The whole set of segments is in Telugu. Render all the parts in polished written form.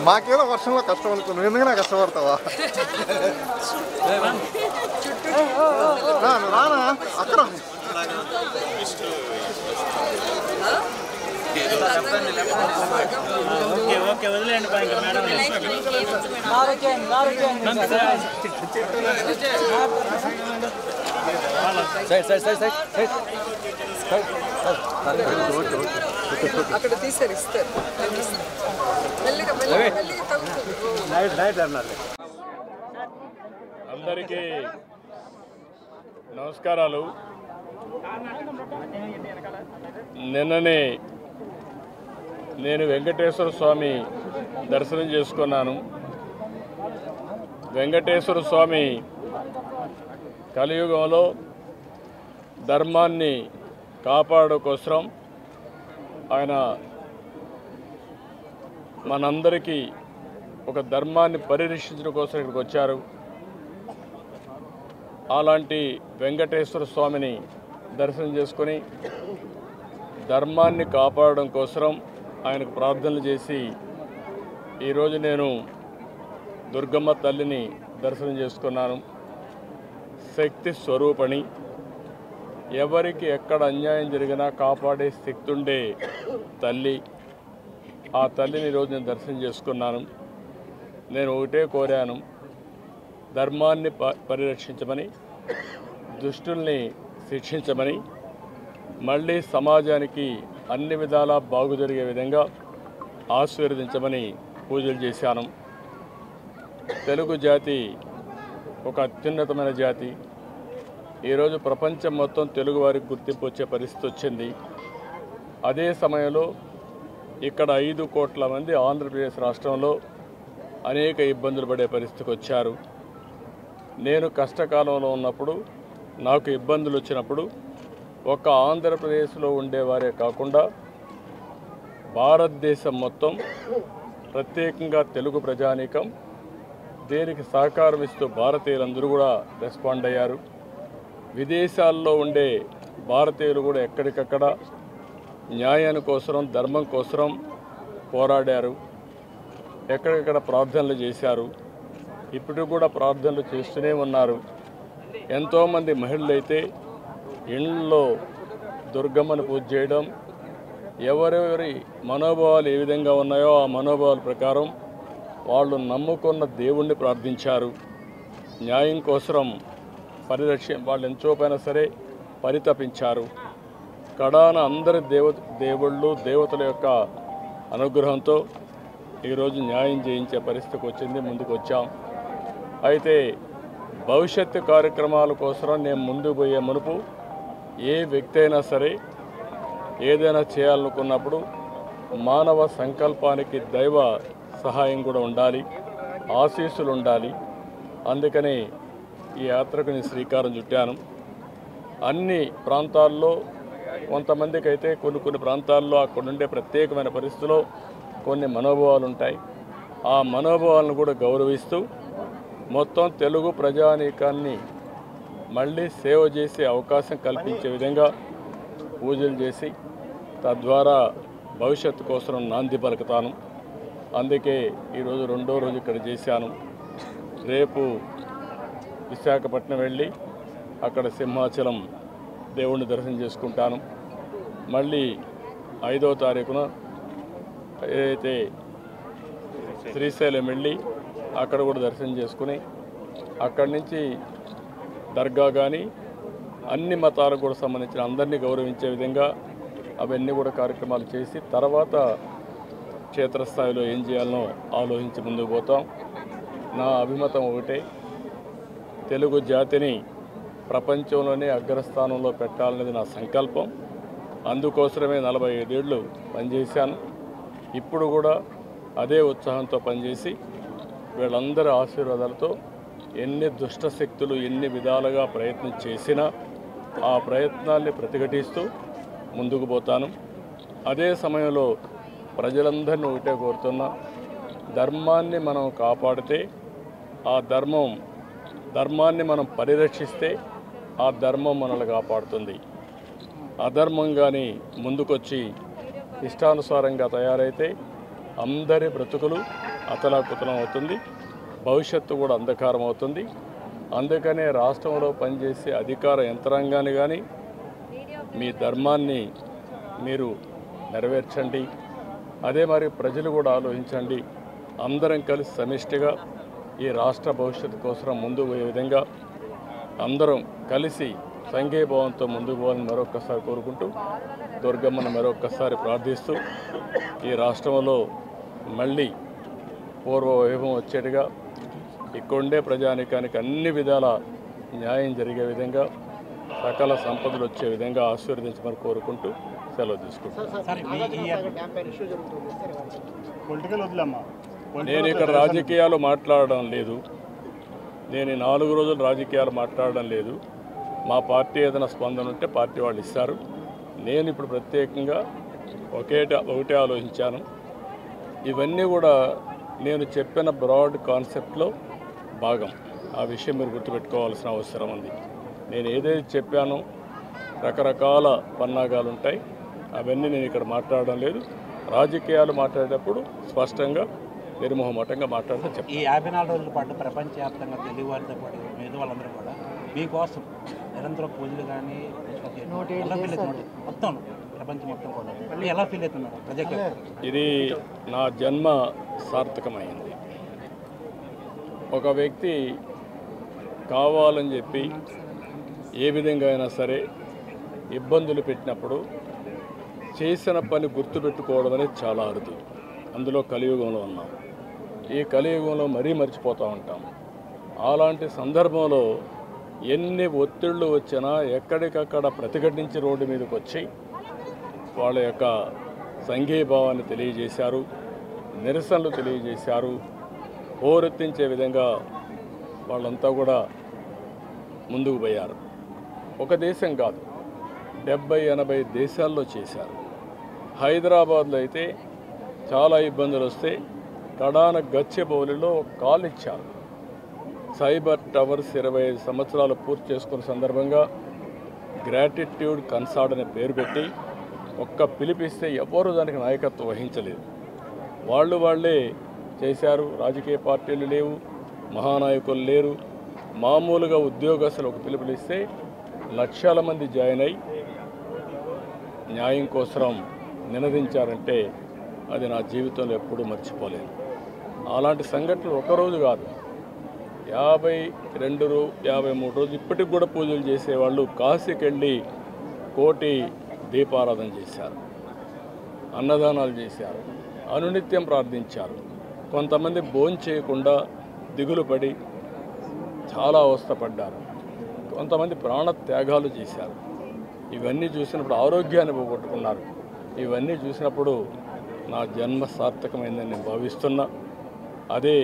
మాకేదో వర్షంలో కష్టం అనుకో నువ్వు ఎందుకు కష్టపడతావా రానా అక్కడ అక్కడ తీసారు ఇస్తారు అందరికీ నమస్కారాలు. నిన్ననే నేను వెంకటేశ్వర స్వామి దర్శనం చేసుకున్నాను. వెంకటేశ్వర స్వామి కలియుగంలో ధర్మాన్ని కాపాడు కోసం ఆయన మనందరికీ ఒక ధర్మాన్ని పరిరక్షించడం కోసం ఇక్కడికి వచ్చారు. అలాంటి వెంకటేశ్వర స్వామిని దర్శనం చేసుకొని ధర్మాన్ని కాపాడడం కోసం ఆయనకు ప్రార్థనలు చేసి ఈరోజు నేను దుర్గమ్మ తల్లిని దర్శనం చేసుకున్నాను. శక్తి స్వరూపణి, ఎవరికి ఎక్కడ అన్యాయం జరిగినా కాపాడే శక్తి ఉండే తల్లి. ఆ తల్లిని ఈరోజు నేను దర్శనం చేసుకున్నాను. నేను ఒకటే కోరాను, ధర్మాన్ని పరిరక్షించమని, దుష్టుల్ని శిక్షించమని, మళ్ళీ సమాజానికి అన్ని విధాలా బాగు జరిగే విధంగా ఆశీర్వదించమని పూజలు చేశాను. తెలుగు జాతి ఒక అత్యున్నతమైన జాతి. ఈరోజు ప్రపంచం మొత్తం తెలుగువారికి గుర్తింపు వచ్చే పరిస్థితి వచ్చింది. అదే సమయంలో ఇక్కడ 5 కోట్ల మంది ఆంధ్రప్రదేశ్ రాష్ట్రంలో అనేక ఇబ్బందులు పడే పరిస్థితికి వచ్చారు. నేను కష్టకాలంలో ఉన్నప్పుడు, నాకు ఇబ్బందులు వచ్చినప్పుడు ఒక ఆంధ్రప్రదేశ్లో ఉండేవారే కాకుండా భారతదేశం మొత్తం, ప్రత్యేకంగా తెలుగు ప్రజానీకం దీనికి సహకారం ఇస్తూ భారతీయులందరూ కూడా రెస్పాండ్ అయ్యారు. విదేశాల్లో ఉండే భారతీయులు కూడా ఎక్కడికక్కడ న్యాయాని కోసం, ధర్మం కోసం పోరాడారు. ఎక్కడికక్కడ ప్రార్థనలు చేశారు. ఇప్పుడు కూడా ప్రార్థనలు చేస్తూనే ఉన్నారు. ఎంతోమంది మహిళలు అయితే ఇళ్ళలో దుర్గమ్మను పూజ చేయడం, ఎవరెవరి మనోభావాలు ఏ విధంగా ఉన్నాయో ఆ మనోభావాల ప్రకారం వాళ్ళు నమ్ముకున్న దేవుణ్ణి ప్రార్థించారు. న్యాయం కోసం వాళ్ళు ఎంచోపైనా సరే పరితపించారు. కడాన అందరి దేవుళ్ళు దేవతల యొక్క అనుగ్రహంతో ఈరోజు న్యాయం చేయించే పరిస్థితికి వచ్చింది, ముందుకు వచ్చాం. అయితే భవిష్యత్తు కార్యక్రమాల కోసం నేను ముందుకు పోయే మునుపు ఏ వ్యక్తి అయినా సరే ఏదైనా చేయాలనుకున్నప్పుడు మానవ సంకల్పానికి దైవ సహాయం కూడా ఉండాలి, ఆశీస్సులు ఉండాలి. అందుకని ఈ యాత్రకు నేను శ్రీకారం చుట్టాను. అన్ని ప్రాంతాల్లో కొంతమందికి అయితే కొన్ని ప్రాంతాల్లో అక్కడుండే ప్రత్యేకమైన పరిస్థితుల్లో కొన్ని మనోభావాలు ఉంటాయి. ఆ మనోభావాలను కూడా గౌరవిస్తూ మొత్తం తెలుగు ప్రజానీకాన్ని మళ్ళీ సేవ చేసే అవకాశం కల్పించే విధంగా పూజలు చేసి తద్వారా భవిష్యత్తు కోసం నాంది పలుకుతాను. అందుకే ఈరోజు రెండో రోజు ఇక్కడ చేశాను. రేపు విశాఖపట్నం వెళ్ళి అక్కడ సింహాచలం దేవుణ్ణి దర్శనం చేసుకుంటాను. మళ్ళీ 5వ తారీఖున ఏదైతే శ్రీశైలం వెళ్ళి అక్కడ కూడా దర్శనం చేసుకుని అక్కడి నుంచి దర్గా కానీ అన్ని మతాలకు కూడా సంబంధించిన అందరినీ గౌరవించే విధంగా అవన్నీ కూడా కార్యక్రమాలు చేసి తర్వాత క్షేత్రస్థాయిలో ఏం చేయాలనో ఆలోచించి ముందుకు పోతాం. నా అభిమతం ఒకటే, తెలుగు జాతిని ప్రపంచంలోనే అగ్రస్థానంలో పెట్టాలనేది నా సంకల్పం. అందుకోసమే 45 ఏళ్ళు పనిచేశాను. ఇప్పుడు కూడా అదే ఉత్సాహంతో పనిచేసి వీళ్ళందరి ఆశీర్వాదాలతో ఎన్ని దుష్ట శక్తులు ఎన్ని విధాలుగా ప్రయత్నం చేసినా ఆ ప్రయత్నాల్ని ప్రతిఘటిస్తూ ముందుకు పోతాను. అదే సమయంలో ప్రజలందరినీ ఒకటే కోరుతున్నా, ధర్మాన్ని మనం కాపాడితే ఆ ధర్మాన్ని మనం పరిరక్షిస్తే ఆ ధర్మం మనల్ని కాపాడుతుంది. అధర్మంగాని ముందుకొచ్చి ఇష్టానుసారంగా తయారైతే అందరి బ్రతుకులు అతలాకుతలం అవుతుంది, భవిష్యత్తు కూడా అంధకారం అవుతుంది. అందుకనే రాష్ట్రంలో పనిచేసే అధికార యంత్రాంగాన్ని కానీ మీ ధర్మాన్ని మీరు నెరవేర్చండి. అదే మరి ప్రజలు కూడా ఆలోచించండి. అందరం కలిసి సమిష్టిగా ఈ రాష్ట్ర భవిష్యత్తు కోసం ముందుకు పోయే విధంగా అందరం కలిసి సంఘీభావంతో ముందుకు పోవాలని మరొక్కసారి కోరుకుంటూ దుర్గమ్మను మరొక్కసారి ప్రార్థిస్తూ ఈ రాష్ట్రంలో మళ్ళీ పూర్వ వైభవం వచ్చేట్టుగా ఇక్కడుండే ప్రజానీకానికి అన్ని విధాల న్యాయం జరిగే విధంగా సకల సంపదలు వచ్చే విధంగా ఆశీర్వదించమని కోరుకుంటూ సెలవు తీసుకుంటాను. నేను ఇక్కడ రాజకీయాలు మాట్లాడడం లేదు. నేను ఈ 4 రోజులు రాజకీయాలు మాట్లాడడం లేదు. మా పార్టీ ఏదైనా స్పందన ఉంటే పార్టీ వాళ్ళు ఇస్తారు. నేను ఇప్పుడు ప్రత్యేకంగా ఒకటే ఆలోచించాను. ఇవన్నీ కూడా నేను చెప్పిన బ్రాడ్ కాన్సెప్ట్లో భాగం. ఆ విషయం మీరు గుర్తుపెట్టుకోవాల్సిన అవసరం ఉంది. నేను ఏదైతే చెప్పానో రకరకాల పన్నాగాలు ఉంటాయి, అవన్నీ నేను ఇక్కడ మాట్లాడడం లేదు. రాజకీయాలు మాట్లాడేటప్పుడు స్పష్టంగా నిర్మోహమాటంగా మాట్లాడితే చెప్పాను. ఈ 54 రోజుల పాటు ప్రపంచవ్యాప్తంగా తెలుగు వారితో పాటు మిగతా వాళ్ళందరూ కూడా మీకోసం నిరంతరం పూజలు కానీ మొత్తం ప్రపంచం మొత్తం కూడా మళ్ళీ ఎలా ఫీల్ అవుతున్నారు ప్రజెక్ట్? ఇది నా జన్మ సార్థకమైంది. ఒక వ్యక్తి కావాలని చెప్పి ఏ విధంగా అయినా సరే ఇబ్బందులు పెట్టినప్పుడు చేసిన పని గుర్తుపెట్టుకోవడం అనేది చాలా అరుదు. అందులో కలియుగంలో ఉన్నాం. ఈ కలియుగంలో మరీ మర్చిపోతూ ఉంటాం. అలాంటి సందర్భంలో ఎన్ని ఒత్తిళ్లు వచ్చినా ఎక్కడికక్కడ ప్రతిఘటించి రోడ్డు మీదకి వచ్చి వాళ్ళ యొక్క సంఘీభావాన్ని తెలియజేశారు, నిరసనలు తెలియజేశారు. హోరెత్తించే విధంగా వాళ్ళంతా కూడా ముందుకు పోయారు. ఒక దేశం కాదు, 70-80 దేశాల్లో చేశారు. హైదరాబాద్లో అయితే చాలా ఇబ్బందులు వస్తే కడాన గచ్చిబౌలిలో కాల్ ఇచ్చారు. సైబర్ టవర్స్ 25 సంవత్సరాలు పూర్తి చేసుకున్న సందర్భంగా గ్రాటిట్యూడ్ కన్సార్ట్ అనే పేరు పెట్టి ఒక్క పిలిపిస్తే ఎవరు దానికి నాయకత్వం వహించలేదు. వాళ్ళే చేశారు. రాజకీయ పార్టీలు లేవు, మహానాయకులు లేరు. మామూలుగా ఉద్యోగస్తులు ఒక పిలుపునిస్తే లక్షల మంది జాయిన్ అయి న్యాయం కోసం నినదించారంటే అది నా జీవితంలో ఎప్పుడూ మర్చిపోలేను. అలాంటి సంఘటనలు ఒకరోజు కాదు, 53 రోజులు ఇప్పటికి కూడా పూజలు చేసేవాళ్ళు కాశీకి వెళ్ళి కోటి దీపారాధన చేశారు, అన్నదానాలు చేశారు, అనునిత్యం ప్రార్థించారు. కొంతమంది భోజనం చేయకుండా దిగులు పడి చాలా అవస్థపడ్డారు, కొంతమంది ప్రాణత్యాగాలు చేశారు. ఇవన్నీ చూసినప్పుడు ఆరోగ్యాన్ని పోగొట్టుకున్నారు. ఇవన్నీ చూసినప్పుడు నా జన్మ సార్థకమైందని నేను భావిస్తున్నా. అదే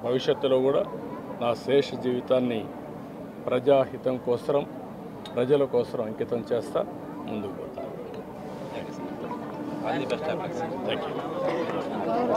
భవిష్యత్తులో కూడా నా శేష జీవితాన్ని ప్రజాహితం కోసం, ప్రజల కోసం అంకితం చేస్తా, ముందుకు పోతాను. Thank you.